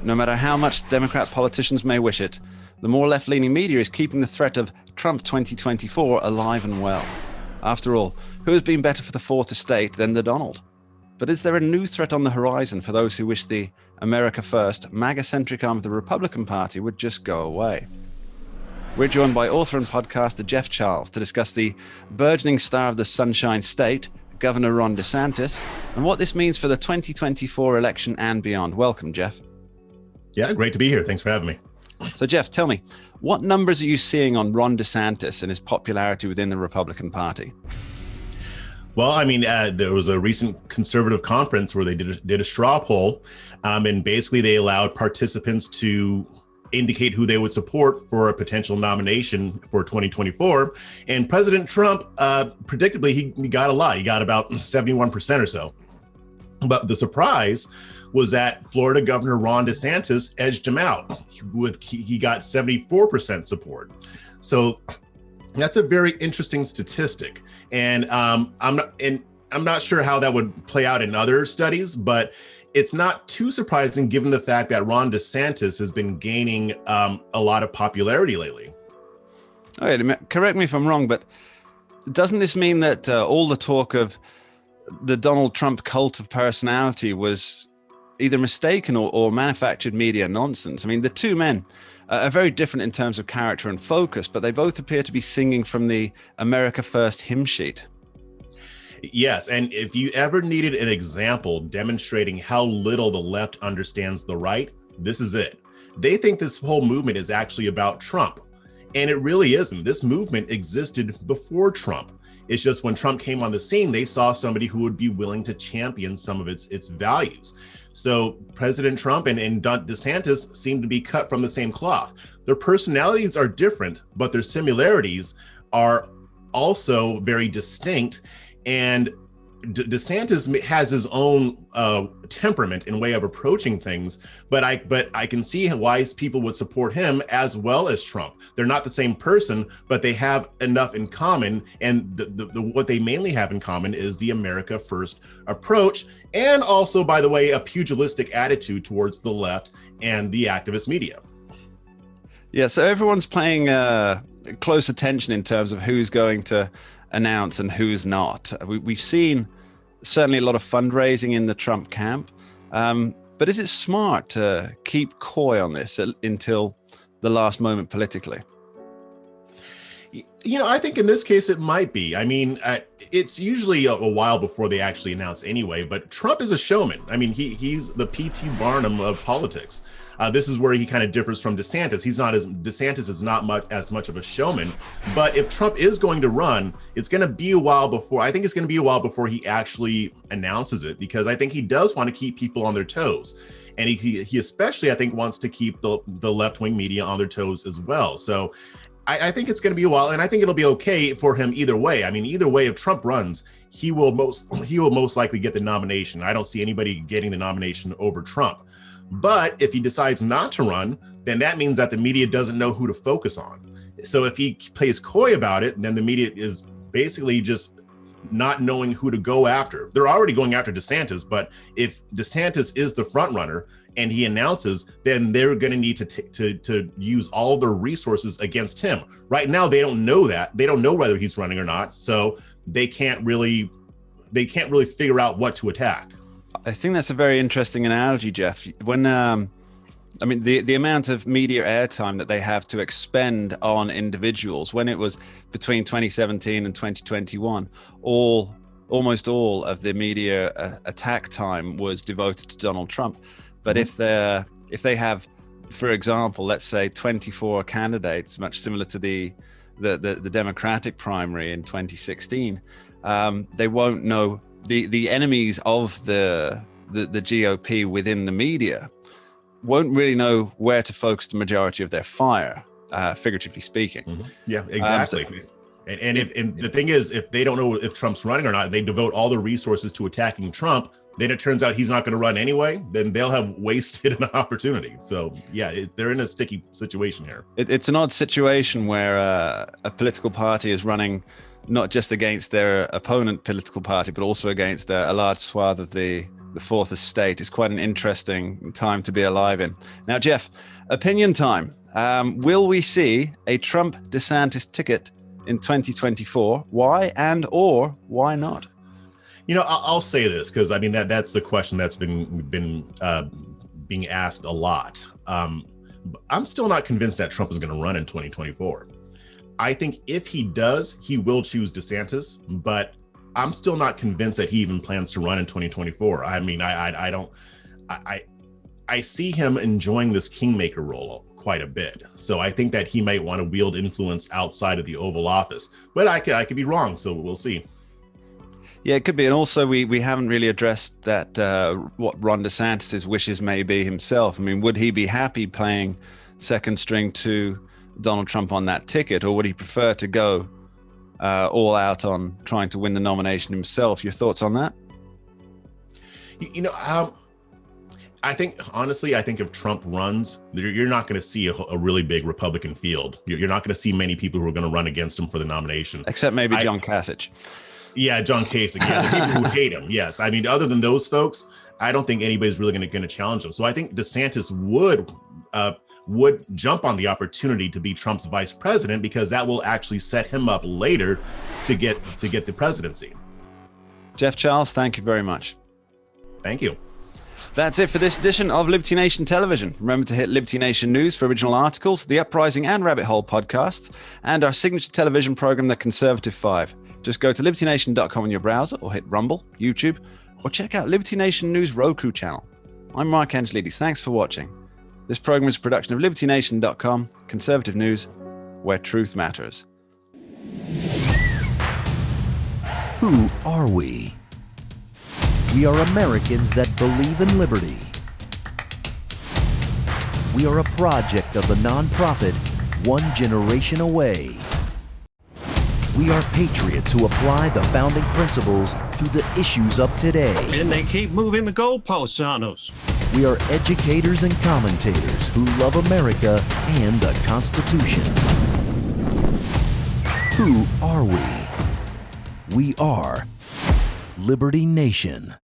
no matter how much Democrat politicians may wish it, the more left-leaning media is keeping the threat of Trump 2024 alive and well. After all, who has been better for the fourth estate than the Donald? But is there a new threat on the horizon for those who wish the America First, MAGA-centric arm of the Republican Party would just go away? We're joined by author and podcaster Jeff Charles to discuss the burgeoning star of the Sunshine State, Governor Ron DeSantis, and what this means for the 2024 election and beyond. Welcome, Jeff. Yeah, great to be here. Thanks for having me. So, Jeff, tell me, what numbers are you seeing on Ron DeSantis and his popularity within the Republican Party? Well, I mean, there was a recent conservative conference where they did a straw poll, and basically they allowed participants to indicate who they would support for a potential nomination for 2024. And President Trump, predictably, he got a lot. He got about 71% or so. But the surprise was that Florida Governor Ron DeSantis edged him out. He got 74% support. So that's a very interesting statistic. And I'm not sure how that would play out in other studies, but it's not too surprising given the fact that Ron DeSantis has been gaining a lot of popularity lately. Wait, correct me if I'm wrong, but doesn't this mean that all the talk of the Donald Trump cult of personality was either mistaken or manufactured media nonsense? I mean, the two men are very different in terms of character and focus, but they both appear to be singing from the America First hymn sheet. Yes, and if you ever needed an example demonstrating how little the left understands the right, this is it. They think this whole movement is actually about Trump, and it really isn't. This movement existed before Trump. It's just when Trump came on the scene, they saw somebody who would be willing to champion some of its values. So President Trump and DeSantis seem to be cut from the same cloth. Their personalities are different, but their similarities are also very distinct. And DeSantis has his own temperament and way of approaching things, but I can see why people would support him as well as Trump. They're not the same person, but they have enough in common. And what they mainly have in common is the America First approach, and also, by the way, a pugilistic attitude towards the left and the activist media. Yeah, so everyone's paying close attention in terms of who's going to announce and who's not. We've seen certainly a lot of fundraising in the Trump camp, but is it smart to keep coy on this until the last moment politically? You know, I think in this case it might be. I mean, it's usually a while before they actually announce anyway, but Trump is a showman. I mean, he's the P.T. Barnum of politics. This is where he kind of differs from DeSantis. DeSantis is not as much of a showman, but if Trump is going to run, it's going to be a while before. I think it's going to be a while before he actually announces it, because I think he does want to keep people on their toes. And he especially, I think, wants to keep the left-wing media on their toes as well. So I think it's going to be a while, and I think it'll be okay for him either way. I mean, either way, if Trump runs, he will most likely get the nomination. I don't see anybody getting the nomination over Trump. But if he decides not to run, then that means that the media doesn't know who to focus on. So if he plays coy about it, then the media is basically just not knowing who to go after. They're already going after DeSantis, but if DeSantis is the front runner and he announces, then they're going to need to use all their resources against him. Right now, they don't know that. They don't know whether he's running or not. So they can't really figure out what to attack. I think that's a very interesting analogy, Jeff. When I mean, the amount of media airtime that they have to expend on individuals, when it was between 2017 and 2021, almost all of the media attack time was devoted to Donald Trump. But if they have, for example, let's say 24 candidates, much similar to the Democratic primary in 2016, they won't know. The enemies of the GOP within the media won't really know where to focus the majority of their fire, figuratively speaking. Mm-hmm. Yeah, exactly. And the thing is, if they don't know if Trump's running or not, they devote all the resources to attacking Trump, then it turns out he's not going to run anyway, then they'll have wasted an opportunity. So yeah, they're in a sticky situation here. It's an odd situation where a political party is running not just against their opponent political party, but also against a large swath of the the fourth estate. It's quite an interesting time to be alive in. Now, Jeff, opinion time. Will we see a Trump DeSantis ticket in 2024? Why or why not? I'll say this because I mean that's the question that's been being asked a lot. I'm still not convinced that Trump is going to run in 2024. I think if he does, he will choose DeSantis, but I'm still not convinced that he even plans to run in 2024. I mean, I see him enjoying this kingmaker role quite a bit. So I think that he might want to wield influence outside of the Oval Office, but I could be wrong. So we'll see. Yeah, it could be. And also we haven't really addressed that, what Ron DeSantis' wishes may be himself. I mean, would he be happy playing second string to Donald Trump on that ticket, or would he prefer to go all out on trying to win the nomination himself? Your thoughts on that? I think, honestly, if Trump runs, you're not going to see a really big Republican field. You're not going to see many people who are going to run against him for the nomination. Except maybe John Kasich. Yeah, John Kasich. Yeah, the people who hate him. Yes. I mean, other than those folks, I don't think anybody's really going to challenge him. So I think DeSantis would jump on the opportunity to be Trump's vice president, because that will actually set him up later to get the presidency. Jeff Charles, thank you very much. Thank you. That's it for this edition of Liberty Nation Television. Remember to hit Liberty Nation News for original articles, the Uprising and Rabbit Hole podcasts, and our signature television program, The Conservative 5. Just go to libertynation.com in your browser, or hit Rumble, YouTube, or check out Liberty Nation News Roku channel. I'm Mark Angelides. Thanks for watching. This program is a production of libertynation.com, conservative news, where truth matters. Who are we? We are Americans that believe in liberty. We are a project of the nonprofit One Generation Away. We are patriots who apply the founding principles to the issues of today. And they keep moving the goalposts on us. We are educators and commentators who love America and the Constitution. Who are we? We are Liberty Nation.